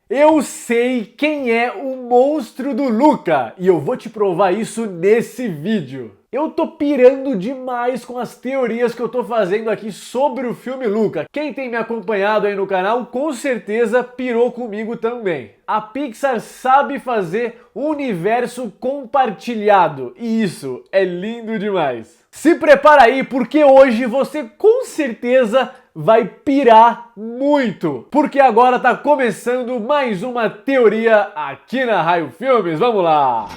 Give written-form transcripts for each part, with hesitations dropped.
Eu sei quem é o monstro do Luca e eu vou te provar isso nesse vídeo. Eu tô pirando demais com as teorias que eu tô fazendo aqui sobre o filme Luca. Quem tem me acompanhado aí no canal com certeza pirou comigo também. A Pixar sabe fazer um universo compartilhado e isso é lindo demais. Se prepara aí porque hoje você com certeza vai pirar muito, porque agora tá começando mais uma teoria aqui na Raio Filmes. Vamos lá!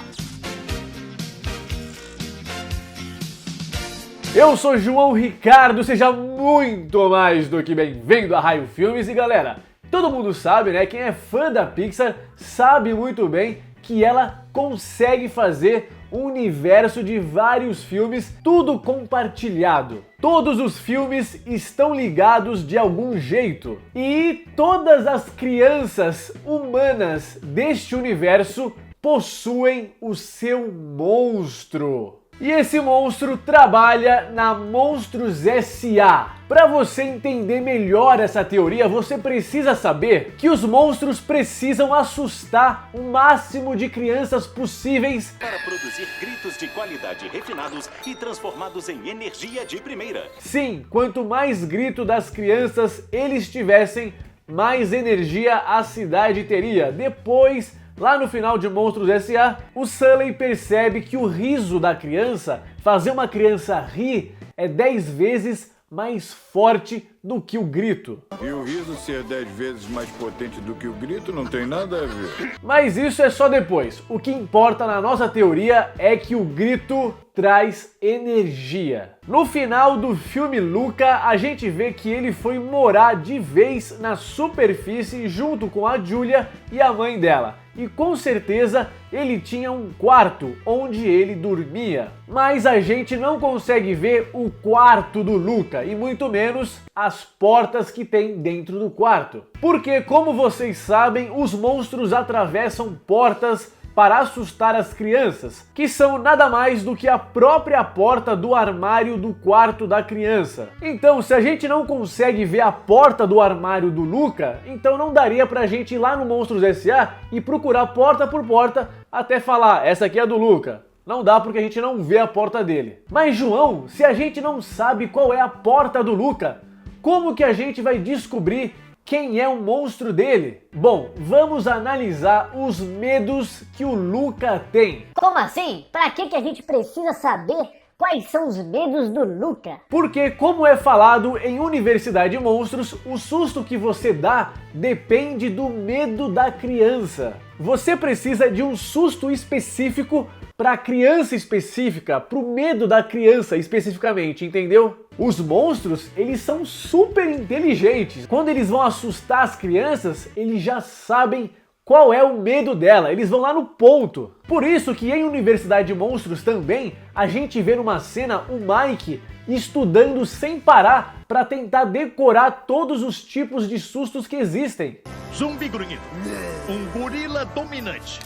Eu sou João Ricardo, seja muito mais do que bem-vindo a Raio Filmes. E galera, todo mundo sabe, né? Quem é fã da Pixar sabe muito bem que ela consegue fazer um universo de vários filmes, tudo compartilhado. Todos os filmes estão ligados de algum jeito. E todas as crianças humanas deste universo possuem o seu monstro. E esse monstro trabalha na Monstros S.A. Para você entender melhor essa teoria, você precisa saber que os monstros precisam assustar o máximo de crianças possíveis para produzir gritos de qualidade refinados e transformados em energia de primeira. Sim, quanto mais grito das crianças eles tivessem, mais energia a cidade teria. Depois, lá no final de Monstros S.A., o Sully percebe que o riso da criança, fazer uma criança rir, é 10 vezes mais forte do que o grito. E o riso ser 10 vezes mais potente do que o grito não tem nada a ver. Mas isso é só depois. O que importa na nossa teoria é que o grito traz energia. No final do filme Luca, a gente vê que ele foi morar de vez na superfície junto com a Julia e a mãe dela. E com certeza ele tinha um quarto onde ele dormia. Mas a gente não consegue ver o quarto do Luca e muito menos as portas que tem dentro do quarto. Porque, como vocês sabem, os monstros atravessam portas para assustar as crianças, que são nada mais do que a própria porta do armário do quarto da criança. Então, se a gente não consegue ver a porta do armário do Luca, então não daria pra gente ir lá no Monstros S.A. e procurar porta por porta até falar, essa aqui é a do Luca. Não dá porque a gente não vê a porta dele. Mas João, se a gente não sabe qual é a porta do Luca, como que a gente vai descobrir quem é o monstro dele? Bom, vamos analisar os medos que o Luca tem. Como assim? Pra que a gente precisa saber quais são os medos do Luca? Porque, como é falado em Universidade de Monstros, o susto que você dá depende do medo da criança. Você precisa de um susto específico para a criança específica, para o medo da criança especificamente, entendeu? Os monstros, eles são super inteligentes. Quando eles vão assustar as crianças, eles já sabem qual é o medo dela, eles vão lá no ponto. Por isso que em Universidade de Monstros também, a gente vê numa cena o Mike estudando sem parar para tentar decorar todos os tipos de sustos que existem. Zumbi grunhido. Um gorila dominante.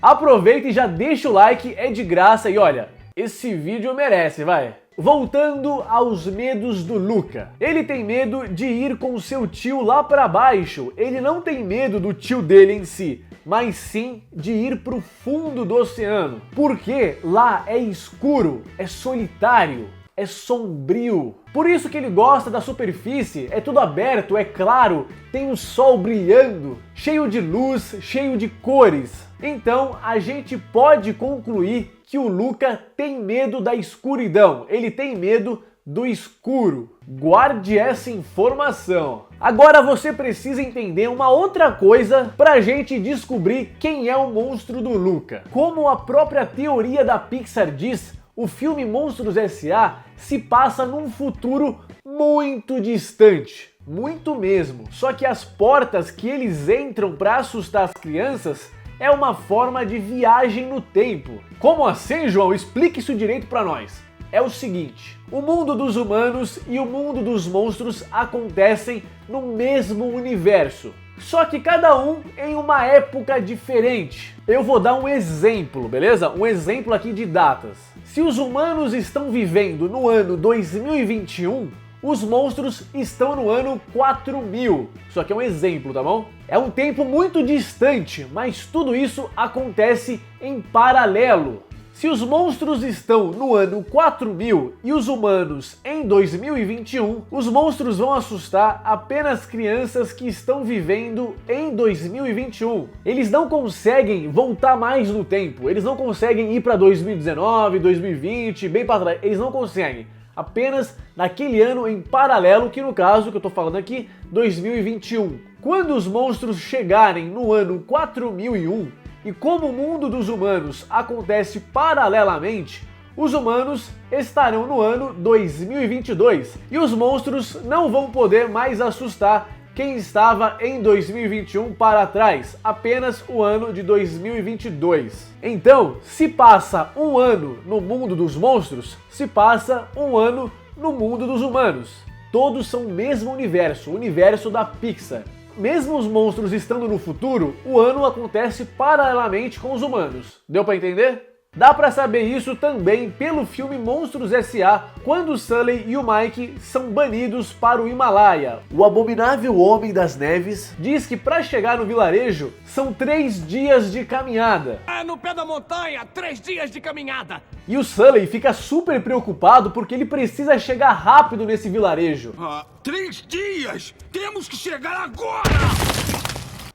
Aproveita e já deixa o like, é de graça e olha, esse vídeo merece, vai. Voltando aos medos do Luca. Ele tem medo de ir com seu tio lá para baixo. Ele não tem medo do tio dele em si, mas sim de ir pro fundo do oceano. Porque lá é escuro, é solitário, é sombrio. Por isso que ele gosta da superfície, é tudo aberto, é claro, tem o sol brilhando, cheio de luz, cheio de cores. Então a gente pode concluir que o Luca tem medo da escuridão, ele tem medo do escuro. Guarde essa informação. Agora você precisa entender uma outra coisa pra gente descobrir quem é o monstro do Luca. Como a própria teoria da Pixar diz, o filme Monstros S.A. se passa num futuro muito distante, muito mesmo. Só que as portas que eles entram para assustar as crianças é uma forma de viagem no tempo. Como assim, João? Explique isso direito para nós. É o seguinte, o mundo dos humanos e o mundo dos monstros acontecem no mesmo universo. Só que cada um em uma época diferente. Eu vou dar um exemplo, beleza? Um exemplo aqui de datas. Se os humanos estão vivendo no ano 2021, os monstros estão no ano 4000. Isso aqui é um exemplo, tá bom? É um tempo muito distante, mas tudo isso acontece em paralelo. Se os monstros estão no ano 4000 e os humanos em 2021, os monstros vão assustar apenas crianças que estão vivendo em 2021. Eles não conseguem voltar mais no tempo, eles não conseguem ir para 2019, 2020, bem para trás, eles não conseguem. Apenas naquele ano em paralelo, que no caso que eu tô falando aqui, 2021. Quando os monstros chegarem no ano 4001, e como o mundo dos humanos acontece paralelamente, os humanos estarão no ano 2022 e os monstros não vão poder mais assustar quem estava em 2021 para trás, apenas o ano de 2022. Então, se passa um ano no mundo dos monstros, se passa um ano no mundo dos humanos. Todos são o mesmo universo, o universo da Pixar. Mesmo os monstros estando no futuro, o ano acontece paralelamente com os humanos. Deu pra entender? Dá pra saber isso também pelo filme Monstros S.A., quando o Sully e o Mike são banidos para o Himalaia. O abominável Homem das Neves diz que para chegar no vilarejo são 3 dias de caminhada. É no pé da montanha, 3 dias de caminhada. E o Sully fica super preocupado porque ele precisa chegar rápido nesse vilarejo. 3 dias? Temos que chegar agora!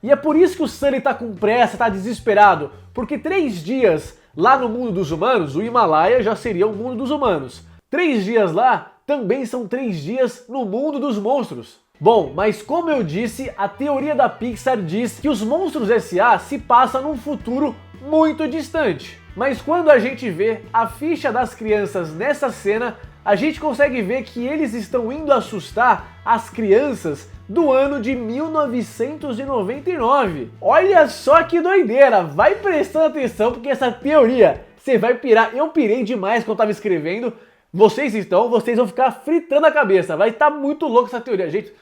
E é por isso que o Sully tá com pressa, tá desesperado, porque 3 dias lá no mundo dos humanos, o Himalaia já seria o mundo dos humanos. 3 dias lá também são 3 dias no mundo dos monstros. Bom, mas como eu disse, a teoria da Pixar diz que os Monstros S.A. se passa num futuro muito distante. Mas quando a gente vê a ficha das crianças nessa cena, a gente consegue ver que eles estão indo assustar as crianças do ano de 1999. Olha só que doideira, vai prestando atenção porque essa teoria, você vai pirar. Eu pirei demais quando estava escrevendo, vocês vão ficar fritando a cabeça, vai estar muito louco essa teoria, gente.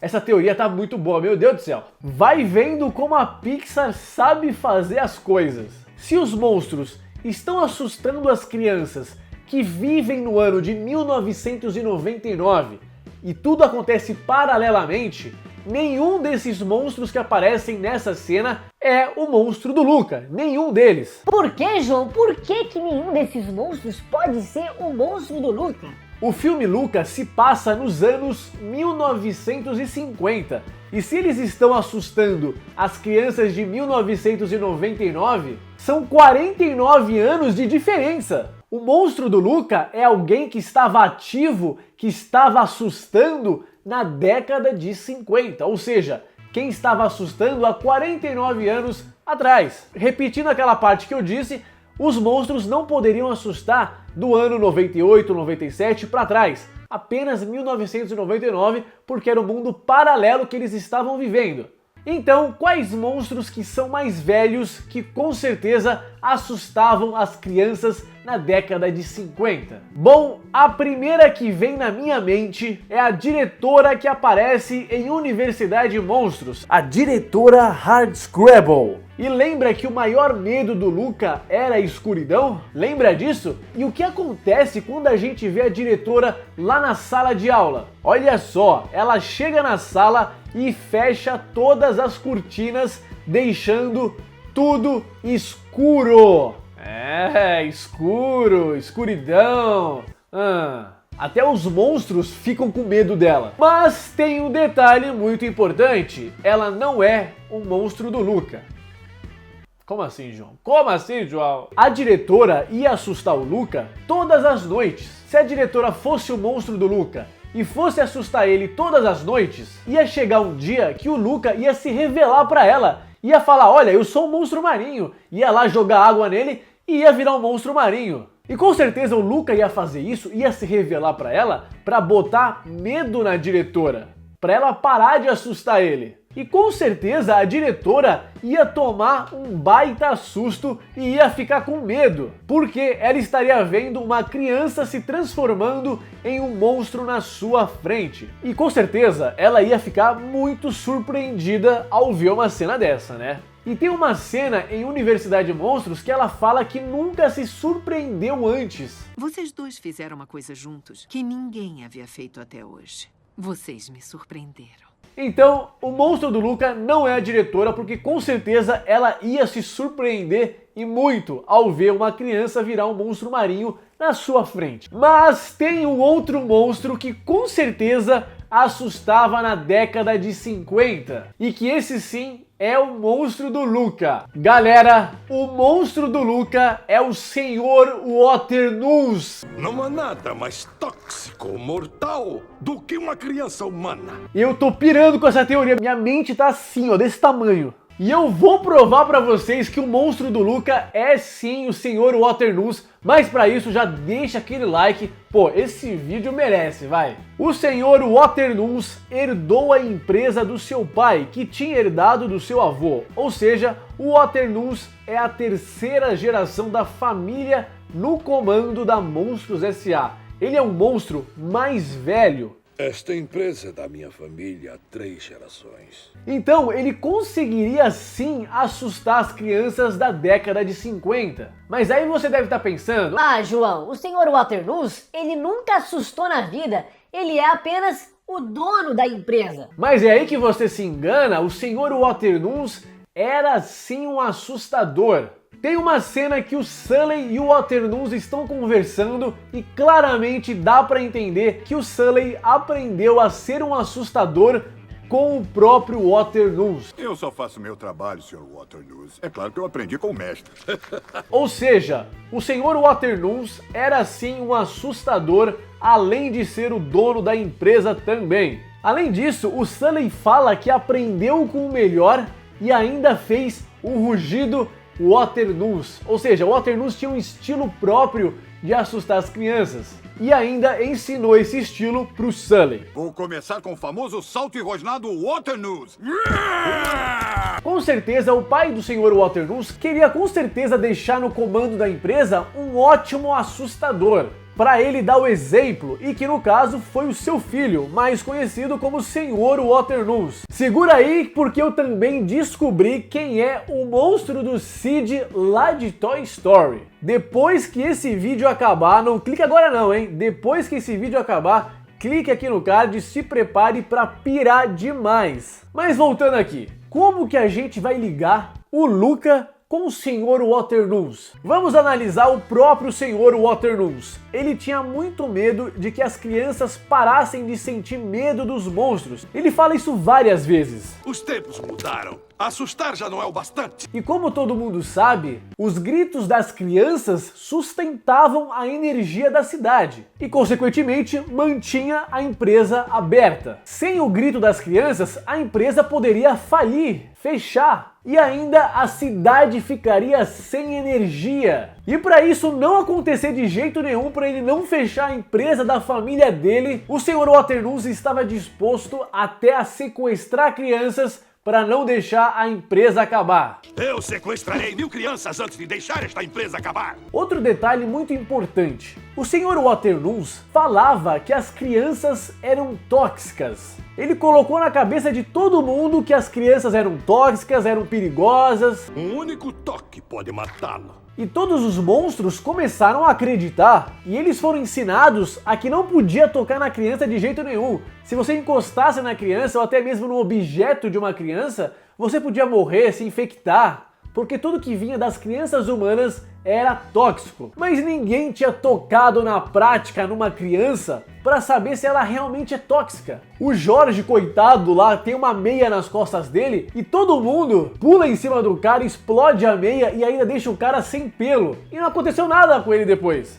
Essa teoria tá muito boa, meu Deus do céu. Vai vendo como a Pixar sabe fazer as coisas. Se os monstros estão assustando as crianças que vivem no ano de 1999 e tudo acontece paralelamente, nenhum desses monstros que aparecem nessa cena é o monstro do Luca, nenhum deles. Por que, João? Por que nenhum desses monstros pode ser o monstro do Luca? O filme Luca se passa nos anos 1950 e se eles estão assustando as crianças de 1999, são 49 anos de diferença. O monstro do Luca é alguém que estava ativo, que estava assustando na década de 50, ou seja, quem estava assustando há 49 anos atrás. Repetindo aquela parte que eu disse, os monstros não poderiam assustar do ano 98, 97 para trás, apenas 1999, porque era o mundo paralelo que eles estavam vivendo. Então, quais monstros que são mais velhos que com certeza assustavam as crianças na década de 50? Bom, a primeira que vem na minha mente é a diretora que aparece em Universidade Monstros, a diretora Hardscrabble. E lembra que o maior medo do Luca era a escuridão? Lembra disso? E o que acontece quando a gente vê a diretora lá na sala de aula? Olha só, ela chega na sala e fecha todas as cortinas, deixando tudo escuro. É, escuro, escuridão. Até os monstros ficam com medo dela. Mas tem um detalhe muito importante, ela não é um monstro do Luca. Como assim, João? Como assim, João? A diretora ia assustar o Luca todas as noites. Se a diretora fosse o monstro do Luca e fosse assustar ele todas as noites, ia chegar um dia que o Luca ia se revelar pra ela. Ia falar, olha, eu sou um monstro marinho. Ia lá jogar água nele e ia virar um monstro marinho. E com certeza o Luca ia fazer isso, ia se revelar pra ela, pra botar medo na diretora, pra ela parar de assustar ele. E com certeza a diretora ia tomar um baita susto e ia ficar com medo, porque ela estaria vendo uma criança se transformando em um monstro na sua frente. E com certeza ela ia ficar muito surpreendida ao ver uma cena dessa, né? E tem uma cena em Universidade Monstros que ela fala que nunca se surpreendeu antes. Vocês dois fizeram uma coisa juntos que ninguém havia feito até hoje. Vocês me surpreenderam. Então, o monstro do Luca não é a diretora, porque com certeza ela ia se surpreender e muito ao ver uma criança virar um monstro marinho na sua frente. Mas tem um outro monstro que com certeza assustava na década de 50 e que esse sim é o monstro do Luca. Galera, o monstro do Luca é o Sr. Waternoose. Não há nada mais tóxico ou mortal do que uma criança humana. Eu tô pirando com essa teoria, minha mente tá assim, ó, desse tamanho. E eu vou provar pra vocês que o monstro do Luca é sim o Sr. Waternoose, mas pra isso já deixa aquele like, pô, esse vídeo merece, vai. O Sr. Waternoose herdou a empresa do seu pai, que tinha herdado do seu avô, ou seja, o Waternoose é a terceira geração da família no comando da Monstros S.A. Ele é um monstro mais velho. Esta empresa é da minha família há 3 gerações. Então, ele conseguiria sim assustar as crianças da década de 50. Mas aí você deve estar pensando... Ah, João, o Sr. Waternoose, ele nunca assustou na vida. Ele é apenas o dono da empresa. Mas é aí que você se engana, o Sr. Waternoose era sim um assustador. Tem uma cena que o Sully e o Waternoose estão conversando e claramente dá pra entender que o Sully aprendeu a ser um assustador com o próprio Waternoose. Eu só faço meu trabalho, Sr. Waternoose. É claro que eu aprendi com o mestre. Ou seja, o Sr. Waternoose era sim um assustador, além de ser o dono da empresa também. Além disso, o Sully fala que aprendeu com o melhor e ainda fez o rugido Waternoose, ou seja, o Waternoose tinha um estilo próprio de assustar as crianças e ainda ensinou esse estilo pro Sully. Vou começar com o famoso salto e rosnado Waternoose. Com certeza, o pai do Sr. Waternoose queria com certeza deixar no comando da empresa um ótimo assustador, para ele dar o exemplo, e que no caso foi o seu filho, mais conhecido como Sr. Waternoose. Segura aí, porque eu também descobri quem é o monstro do Sid lá de Toy Story. Depois que esse vídeo acabar, não clica agora não, hein? Depois que esse vídeo acabar, clique aqui no card e se prepare para pirar demais. Mas voltando aqui, como que a gente vai ligar o Luca com o Sr. Waternoose? Vamos analisar o próprio Sr. Waternoose. Ele tinha muito medo de que as crianças parassem de sentir medo dos monstros. Ele fala isso várias vezes. Os tempos mudaram. Assustar já não é o bastante. E como todo mundo sabe, os gritos das crianças sustentavam a energia da cidade e, consequentemente, mantinha a empresa aberta. Sem o grito das crianças, a empresa poderia falir, fechar e ainda a cidade ficaria sem energia. E para isso não acontecer de jeito nenhum, para ele não fechar a empresa da família dele, o Sr. Waternoose estava disposto até a sequestrar crianças para não deixar a empresa acabar. Eu sequestrarei 1000 crianças antes de deixar esta empresa acabar. Outro detalhe muito importante, o Sr. Waternoose falava que as crianças eram tóxicas. Ele colocou na cabeça de todo mundo que as crianças eram tóxicas, eram perigosas. Um único toque pode matá-lo. E todos os monstros começaram a acreditar, e eles foram ensinados a que não podia tocar na criança de jeito nenhum. Se você encostasse na criança ou até mesmo no objeto de uma criança, você podia morrer, se infectar, porque tudo que vinha das crianças humanas era tóxico. Mas ninguém tinha tocado na prática numa criança para saber se ela realmente é tóxica. O Jorge, coitado lá, tem uma meia nas costas dele e todo mundo pula em cima do cara, explode a meia e ainda deixa o cara sem pelo. E não aconteceu nada com ele depois.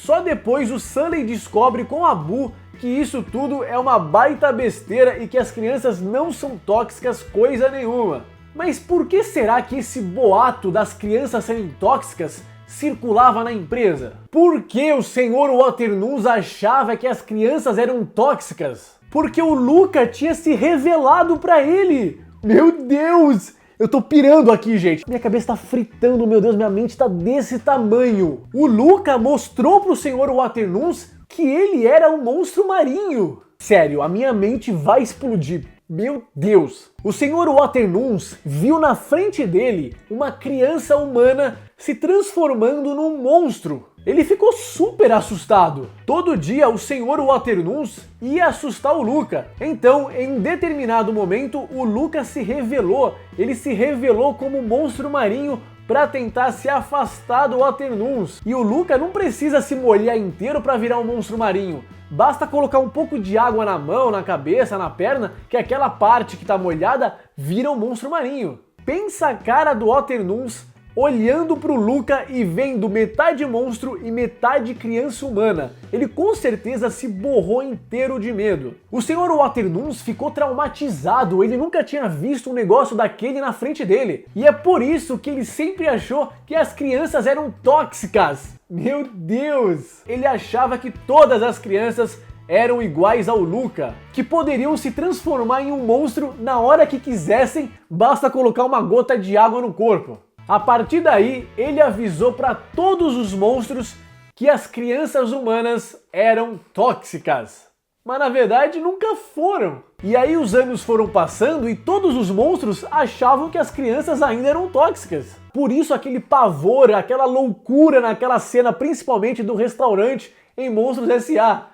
Só depois o Sully descobre com a Boo que isso tudo é uma baita besteira e que as crianças não são tóxicas coisa nenhuma. Mas por que será que esse boato das crianças serem tóxicas circulava na empresa? Por que o Sr. Waternoose achava que as crianças eram tóxicas? Porque o Luca tinha se revelado pra ele. Meu Deus! Eu tô pirando aqui, gente. Minha cabeça tá fritando, meu Deus, minha mente tá desse tamanho. O Luca mostrou pro Sr. Waternoose que ele era um monstro marinho. Sério, a minha mente vai explodir. Meu Deus! O Sr. Waternoose viu na frente dele uma criança humana se transformando num monstro. Ele ficou super assustado. Todo dia o Sr. Waternoose ia assustar o Luca. Então, em um determinado momento, o Luca se revelou. Ele se revelou como um monstro marinho para tentar se afastar do Waternoose. E o Luca não precisa se molhar inteiro para virar um monstro marinho. Basta colocar um pouco de água na mão, na cabeça, na perna, que aquela parte que tá molhada vira um monstro marinho. Pensa a cara do Waternoose olhando pro Luca e vendo metade monstro e metade criança humana. Ele com certeza se borrou inteiro de medo. O Sr. Waternoose ficou traumatizado, ele nunca tinha visto um negócio daquele na frente dele. E é por isso que ele sempre achou que as crianças eram tóxicas. Meu Deus! Ele achava que todas as crianças eram iguais ao Luca, que poderiam se transformar em um monstro na hora que quisessem, basta colocar uma gota de água no corpo. A partir daí, ele avisou para todos os monstros que as crianças humanas eram tóxicas. Mas na verdade nunca foram. E aí os anos foram passando e todos os monstros achavam que as crianças ainda eram tóxicas. Por isso aquele pavor, aquela loucura naquela cena, principalmente do restaurante em Monstros S.A.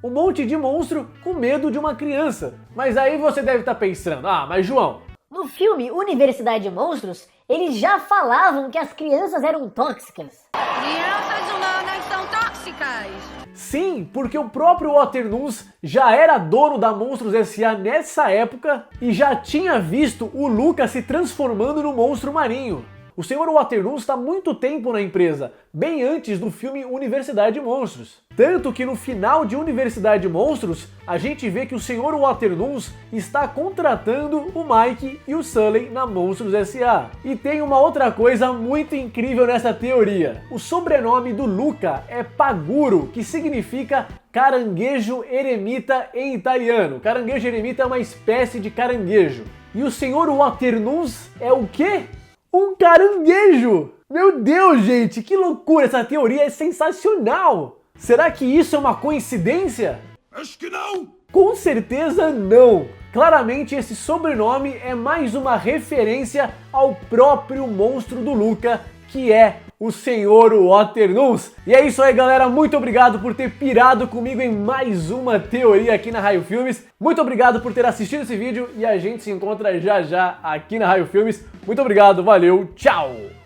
Um monte de monstro com medo de uma criança. Mas aí você deve estar pensando, mas João... No filme Universidade de Monstros, eles já falavam que as crianças eram tóxicas. Crianças humanas são tóxicas. Sim, porque o próprio Waternoose já era dono da Monstros S.A. nessa época e já tinha visto o Luca se transformando no monstro marinho. O Sr. Waternoose está há muito tempo na empresa, bem antes do filme Universidade de Monstros. Tanto que no final de Universidade de Monstros, a gente vê que o Sr. Waternoose está contratando o Mike e o Sully na Monstros S.A. E tem uma outra coisa muito incrível nessa teoria. O sobrenome do Luca é Paguro, que significa caranguejo eremita em italiano. Caranguejo eremita é uma espécie de caranguejo. E o Sr. Waternoose é o quê? Um caranguejo! Meu Deus, gente, que loucura! Essa teoria é sensacional! Será que isso é uma coincidência? Acho que não! Com certeza não! Claramente esse sobrenome é mais uma referência ao próprio monstro do Luca, que é o Sr. Waternoose. E é isso aí, galera. Muito obrigado por ter pirado comigo em mais uma teoria aqui na Raio Filmes. Muito obrigado por ter assistido esse vídeo e a gente se encontra já já aqui na Raio Filmes. Muito obrigado, valeu, tchau!